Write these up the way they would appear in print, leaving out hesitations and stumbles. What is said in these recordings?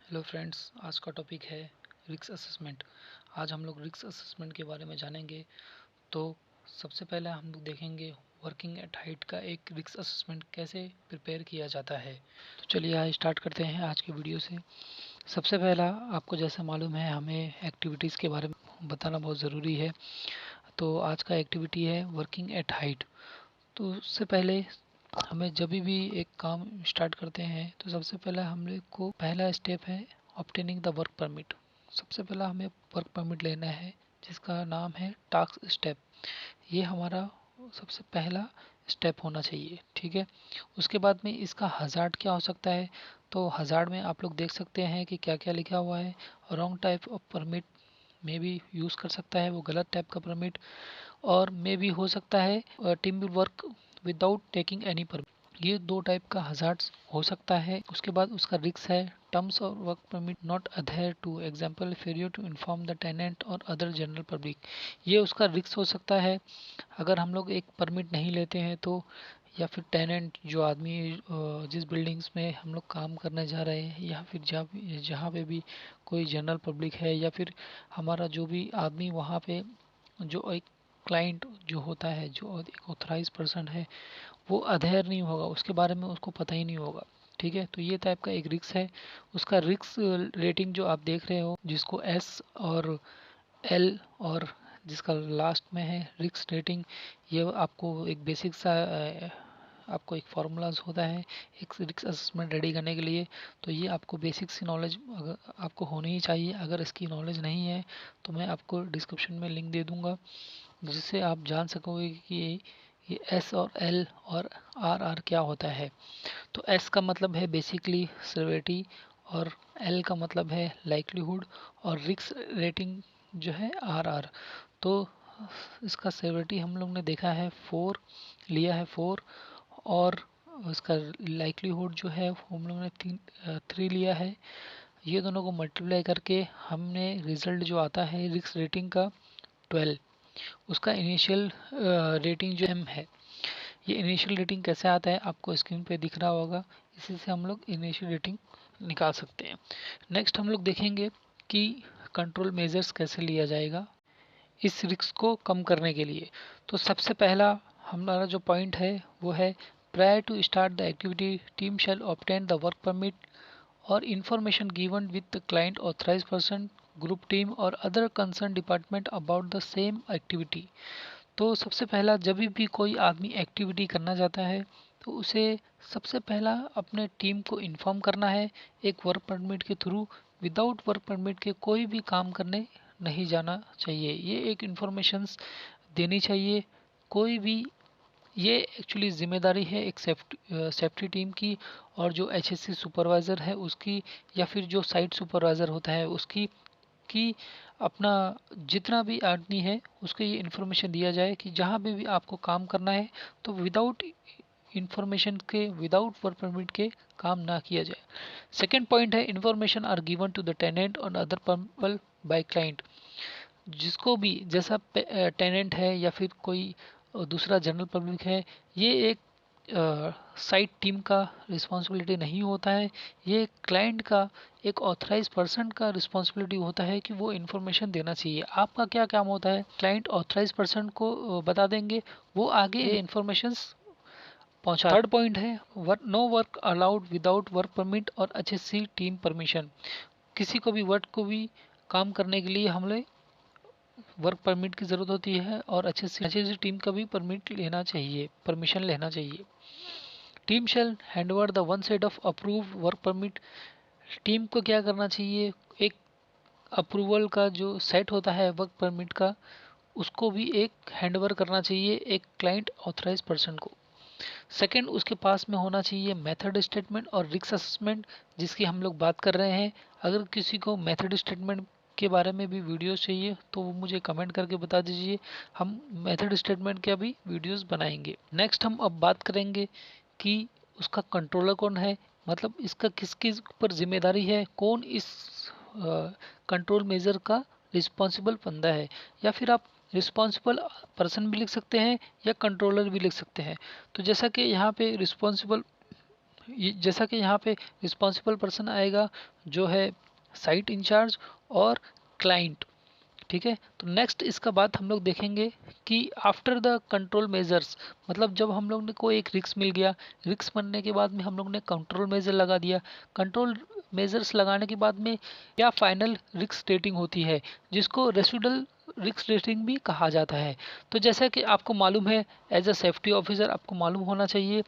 Hello friends, आज का topic है रिस्क असेसमेंट। आज हम लोग रिस्क असेसमेंट के बारे में जानेंगे। तो सबसे पहले हम लोग देखेंगे वर्किंग एट हाइट का एक रिस्क असेसमेंट कैसे प्रिपेयर किया जाता है। तो चलिए आज स्टार्ट करते हैं आज की वीडियो से। सबसे पहला आपको जैसा मालूम है हमें एक्टिविटीज़ के बारे में बताना बहुत ज़रूरी है। तो आज का एक्टिविटी है वर्किंग एट हाइट। तो उससे पहले हमें जब भी एक काम स्टार्ट करते हैं तो सबसे पहले हम लोग को पहला स्टेप है ऑब्टेनिंग द वर्क परमिट। सबसे पहला हमें वर्क परमिट लेना है जिसका नाम है टास्क स्टेप। ये हमारा सबसे पहला स्टेप होना चाहिए, ठीक है। उसके बाद में इसका हज़ार्ड क्या हो सकता है। तो हज़ार्ड में आप लोग देख सकते हैं कि क्या क्या लिखा हुआ है। रॉन्ग टाइप ऑफ परमिट में भी यूज़ कर सकता है, वो गलत टाइप का परमिट। और मे भी हो सकता है team will work without taking any permit. ये दो टाइप का हजार्ड्स हो सकता है। उसके बाद उसका रिस्क है टर्म्स और work permit not adhere to, example failure to inform the tenant और अदर जनरल पब्लिक। ये उसका रिस्क हो सकता है अगर हम लोग एक परमिट नहीं लेते हैं तो, या फिर टेनेंट जो आदमी जिस बिल्डिंग्स में हम लोग काम करने जा रहे हैं, या फिर जहाँ पे भी कोई जनरल पब्लिक है, या फिर हमारा जो भी आदमी वहाँ पे जो एक क्लाइंट जो होता है, जो एक ऑथराइज पर्सन है, वो अधेयर नहीं होगा, उसके बारे में उसको पता ही नहीं होगा, ठीक है। तो ये टाइप का एक रिस्क है। उसका रिस्क रेटिंग जो आप देख रहे हो जिसको एस और एल, और जिसका लास्ट में है रिस्क रेटिंग, ये आपको एक बेसिक सा आपको एक फार्मूलाज होता है एक रिस्क असेसमेंट रेडी करने के लिए। तो ये आपको बेसिक सी नॉलेज अगर आपको होनी ही चाहिए। अगर इसकी नॉलेज नहीं है तो मैं आपको डिस्क्रिप्शन में लिंक दे दूँगा जिससे आप जान सकोगे कि ये एस और एल और आर क्या होता है। तो एस का मतलब है बेसिकली सिविरिटी, और एल का मतलब है लाइक्लीहुड, और रिस्क रेटिंग जो है आर। तो इसका सिविरिटी हम लोग ने देखा है 4 लिया है 4, और इसका लाइक्लीहुड जो है हम लोग ने 3 लिया है। ये दोनों को मल्टीप्लाई करके हमने रिजल्ट जो आता है रिस्क रेटिंग का 12। उसका इनिशियल रेटिंग जो एम है। ये इनिशियल रेटिंग कैसे आता है आपको स्क्रीन पे दिख रहा होगा, इसी से हम लोग इनिशियल रेटिंग निकाल सकते हैं। नेक्स्ट हम लोग देखेंगे कि कंट्रोल मेजर्स कैसे लिया जाएगा इस रिस्क को कम करने के लिए। तो सबसे पहला हमारा जो पॉइंट है वो है prior to start the activity team shall obtain the work permit और information given with the client authorise person, group team और other concern department about the same activity. तो सबसे पहला जब भी कोई आदमी एक्टिविटी करना चाहता है तो उसे सबसे पहला अपने टीम को इन्फॉर्म करना है एक वर्क परमिट के थ्रू। विदाउट वर्क परमिट के कोई भी काम करने नहीं जाना चाहिए। ये एक इन्फॉर्मेशंस देनी चाहिए कोई भी। ये एक्चुअली ज़िम्मेदारी है एक सेफ्टी टीम की, और जो एचएससी सुपरवाइज़र है उसकी, या फिर जो साइट सुपरवाइज़र होता है उसकी, कि अपना जितना भी आदमी है उसको ये इन्फॉर्मेशन दिया जाए कि जहाँ पे भी आपको काम करना है तो विदाउट इंफॉर्मेशन के, विदाउट वर्क परमिट के काम ना किया जाए। सेकेंड पॉइंट है information are given to the tenant और अदर पीपल बाय क्लाइंट। जिसको भी जैसा टेनेंट है या फिर कोई दूसरा जनरल पब्लिक है, ये एक साइट टीम का रिस्पॉन्सिबिलिटी नहीं होता है। ये क्लाइंट का एक ऑथराइज पर्सन का रिस्पॉन्सिबिलिटी होता है कि वो इन्फॉर्मेशन देना चाहिए। आपका क्या काम होता है, क्लाइंट ऑथराइज पर्सन को बता देंगे, वो आगे ये इन्फॉर्मेशंस पहुंचा। थर्ड पॉइंट है no work allowed without work permit और एचएससी टीम परमिशन। किसी को भी वर्क को भी काम करने के लिए हमें वर्क परमिट की ज़रूरत होती है, और अच्छे से टीम का भी परमिट लेना चाहिए, परमिशन लेना चाहिए। Team shall hand over the one set of approve work permit. Team को क्या करना चाहिए, एक अप्रूवल का जो सेट होता है वर्क परमिट का, उसको भी एक हैंड ओवर करना चाहिए एक क्लाइंट ऑथराइज पर्सन को। सेकंड, उसके पास में होना चाहिए मेथड स्टेटमेंट और रिस्क असेसमेंट जिसकी हम लोग बात कर रहे हैं। अगर किसी को मेथड स्टेटमेंट के बारे में भी वीडियोस चाहिए तो वो मुझे कमेंट करके बता दीजिए, हम मेथड स्टेटमेंट के भी वीडियोस बनाएंगे। नेक्स्ट हम अब बात करेंगे कि उसका कंट्रोलर कौन है, मतलब इसका किसकी ऊपर जिम्मेदारी है, कौन इस कंट्रोल मेजर का रिस्पॉन्सिबल बंदा है, या फिर आप रिस्पॉन्सिबल पर्सन भी लिख सकते हैं या कंट्रोलर भी लिख सकते हैं। तो जैसा कि यहाँ पे रिस्पॉन्सिबल जैसा कि यहाँ पे रिस्पॉन्सिबल पर्सन आएगा जो है साइट इंचार्ज और क्लाइंट। ठीक है, तो नेक्स्ट इसका बाद हम लोग देखेंगे कि आफ्टर द कंट्रोल मेजर्स, मतलब जब हम लोग ने को एक रिस्क मिल गया, रिस्क बनने के बाद में हम लोग ने कंट्रोल मेजर लगा दिया। कंट्रोल मेजर्स लगाने के बाद में क्या फाइनल रिस्क रेटिंग होती है, जिसको रेसिडुअल रिस्क रेटिंग भी कहा जाता है। तो जैसा कि आपको मालूम है, एज अ सेफ्टी ऑफिसर आपको मालूम होना चाहिए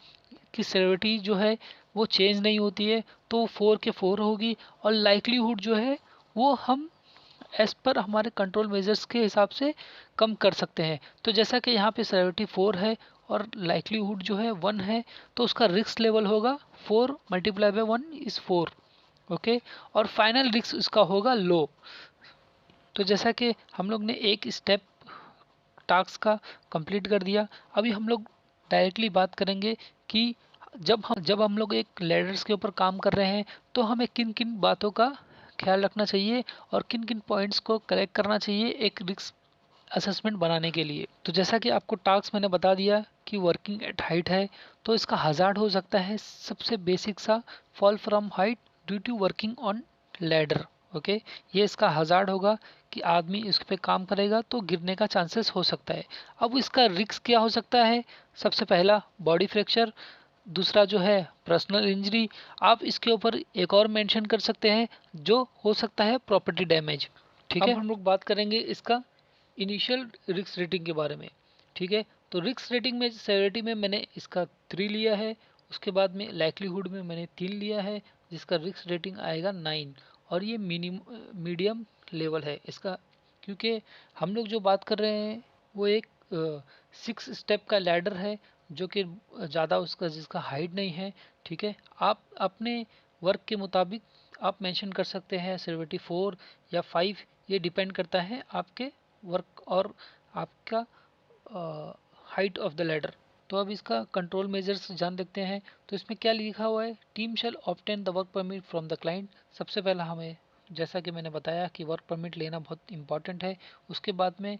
कि सेवेरिटी जो है वो चेंज नहीं होती है, तो 4 के 4 होगी। और लाइक्लीहुड जो है वो हम एज पर हमारे कंट्रोल मेजर्स के हिसाब से कम कर सकते हैं। तो जैसा कि यहाँ पे सेवेरिटी 4 है और लाइक्लीहुड जो है 1 है, तो उसका रिस्क लेवल होगा 4 मल्टीप्लाई बाय 1 इज 4। ओके, और फाइनल रिस्क इसका होगा लो। तो जैसा कि हम लोग ने एक स्टेप टास्क का कंप्लीट कर दिया, अभी हम लोग डायरेक्टली बात करेंगे कि जब हम लोग एक लैडर्स के ऊपर काम कर रहे हैं तो हमें किन किन बातों का ख्याल रखना चाहिए और किन किन पॉइंट्स को कलेक्ट करना चाहिए एक रिस्क असेसमेंट बनाने के लिए। तो जैसा कि आपको टास्क मैंने बता दिया कि वर्किंग एट हाइट है, तो इसका हजार्ड हो सकता है सबसे बेसिक सा fall from height due to working on ladder. Okay, ये इसका हजार्ड होगा कि आदमी इस पे काम करेगा तो गिरने का चांसेस हो सकता है। अब इसका रिस्क क्या हो सकता है? सबसे पहला बॉडी फ्रैक्चर, दूसरा जो है पर्सनल इंजरी। आप इसके ऊपर एक और मेंशन कर सकते हैं जो हो सकता है प्रॉपर्टी डैमेज। ठीक है, अब हम लोग बात करेंगे इसका इनिशियल रिस्क रेटिंग के बारे में। ठीक है, तो रिस्क रेटिंग में सेवेरिटी में मैंने इसका 3 लिया है, उसके बाद में लाइक्लीहुड में मैंने 3 लिया है, जिसका रिस्क रेटिंग आएगा 9। और ये मीडियम लेवल है इसका, क्योंकि हम लोग जो बात कर रहे हैं वो एक 6 स्टेप का लैडर है, जो कि ज़्यादा उसका जिसका हाइट नहीं है। ठीक है, आप अपने वर्क के मुताबिक आप मेंशन कर सकते हैं सेवेरिटी 4 या 5, ये डिपेंड करता है आपके वर्क और आपका हाइट ऑफ द लैडर। तो अब इसका कंट्रोल मेजर्स जान देखते हैं। तो इसमें क्या लिखा हुआ है? Team shall obtain the work permit from the client. सबसे पहला हमें, जैसा कि मैंने बताया कि वर्क परमिट लेना बहुत इंपॉर्टेंट है। उसके बाद में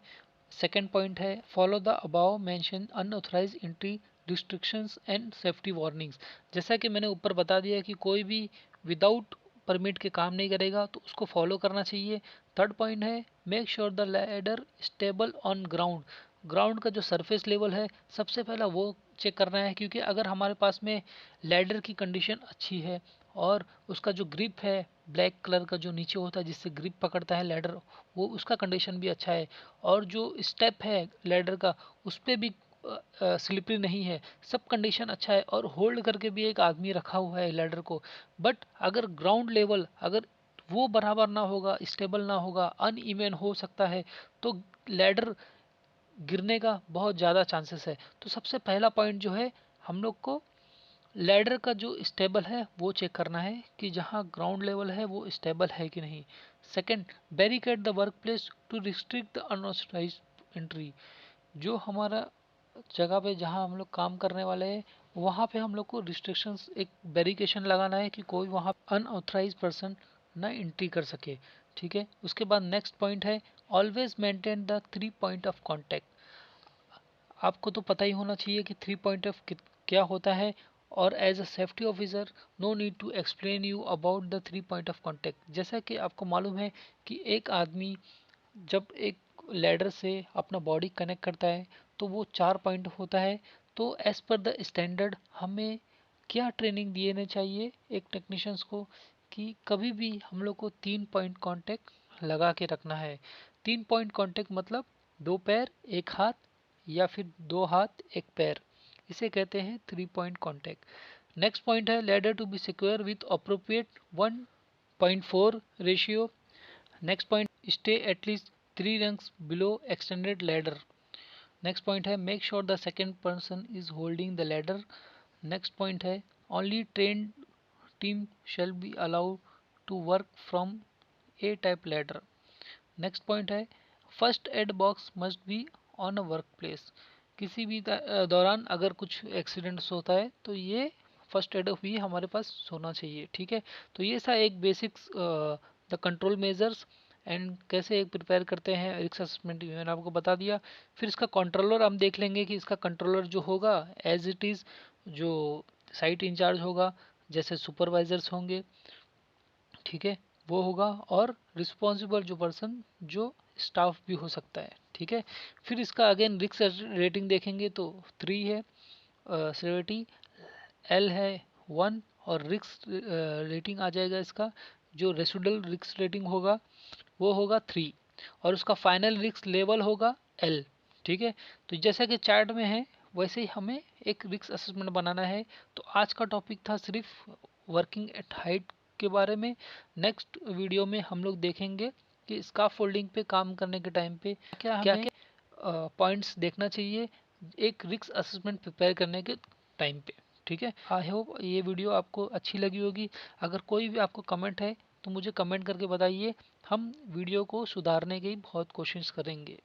सेकेंड पॉइंट है follow the above mention unauthorise entry restrictions and safety warnings. जैसा कि मैंने ऊपर बता दिया कि कोई भी विदाउट परमिट के काम नहीं करेगा तो उसको फॉलो करना चाहिए। थर्ड पॉइंट है make sure the ladder stable on ground. Ground का जो सरफेस लेवल है सबसे पहला वो चेक करना है, क्योंकि अगर हमारे पास में लैडर की कंडीशन अच्छी है और उसका जो ग्रिप है ब्लैक कलर का जो नीचे होता है जिससे ग्रिप पकड़ता है लैडर, वो उसका कंडीशन भी अच्छा है, और जो स्टेप है लैडर का उस पर भी स्लिपरी नहीं है, सब कंडीशन अच्छा है, और होल्ड करके भी एक आदमी रखा हुआ है लैडर को। बट अगर ग्राउंड लेवल अगर वो बराबर ना होगा, स्टेबल ना होगा, अनइवन हो सकता है, तो लैडर गिरने का बहुत ज़्यादा चांसेस है। तो सबसे पहला पॉइंट जो है हम लोग को लैडर का जो स्टेबल है वो चेक करना है कि जहाँ ग्राउंड लेवल है वो स्टेबल है कि नहीं। Second, barricade the work place to restrict the unauthorise entry. जो हमारा जगह पे जहाँ हम लोग काम करने वाले हैं वहाँ पे हम लोग को रिस्ट्रिक्शंस एक बैरिकेशन लगाना है कि कोई वहाँ अनऑथराइज पर्सन ना एंट्री कर सके। ठीक है, उसके बाद नेक्स्ट पॉइंट है always maintain the 3 point of contact. आपको तो पता ही होना चाहिए कि 3 पॉइंट ऑफ क्या होता है, और as a safety officer no need to explain you about the 3 point of contact. जैसा कि आपको मालूम है कि एक आदमी जब एक लैडर से अपना बॉडी कनेक्ट करता है तो वो 4 पॉइंट होता है। तो एज पर द स्टैंडर्ड हमें क्या ट्रेनिंग देना चाहिए एक टेक्नीशियंस को कि कभी भी हम लोग को 3 पॉइंट कांटेक्ट लगा के रखना है। 3 पॉइंट कांटेक्ट मतलब 2 पैर एक हाथ या फिर 2 हाथ एक पैर, इसे कहते हैं 3 पॉइंट कांटेक्ट। नेक्स्ट पॉइंट है ladder to be secure with appropriate 1.4 ratio. Next point stay at least 3 rungs below extended ladder. Next point है make sure the second person is holding the ladder. Next point है only train team shall be allowed to work from a type ladder. Next point है first aid box must be on a work place. किसी भी दौरान अगर कुछ accidents होता है तो ये फर्स्ट एड भी हमारे पास होना चाहिए। ठीक है, तो ये सा एक basics the control measures and कैसे एक प्रिपेयर करते हैं रिस्क असेसमेंट मैंने आपको बता दिया। फिर इसका कंट्रोलर हम देख लेंगे कि इसका कंट्रोलर जो होगा एज इट इज़ जो साइट इंचार्ज होगा, जैसे सुपरवाइजर्स होंगे, ठीक है, वो होगा, और रिस्पॉन्सिबल जो पर्सन जो स्टाफ भी हो सकता है, ठीक है। फिर इसका अगेन रिस्क रेटिंग देखेंगे तो 3 है, सेवेरिटी एल है 1, और रिस्क रेटिंग आ जाएगा इसका, जो रेसिडुअल रिस्क रेटिंग होगा वो होगा 3, और उसका फाइनल रिस्क लेवल होगा एल, ठीक है। तो जैसा कि चार्ट में है वैसे ही हमें एक रिस्क असेसमेंट बनाना है। तो आज का टॉपिक था सिर्फ वर्किंग एट हाइट के बारे में। नेक्स्ट वीडियो में हम लोग देखेंगे कि स्काफोल्डिंग पे काम करने के टाइम पे क्या क्या हमें पॉइंट्स देखना चाहिए एक रिस्क असेसमेंट प्रिपेयर करने के टाइम पे, ठीक है। आई होप ये वीडियो आपको अच्छी लगी होगी। अगर कोई भी आपको कमेंट है तो मुझे कमेंट करके बताइए, हम वीडियो को सुधारने की बहुत कोशिश करेंगे।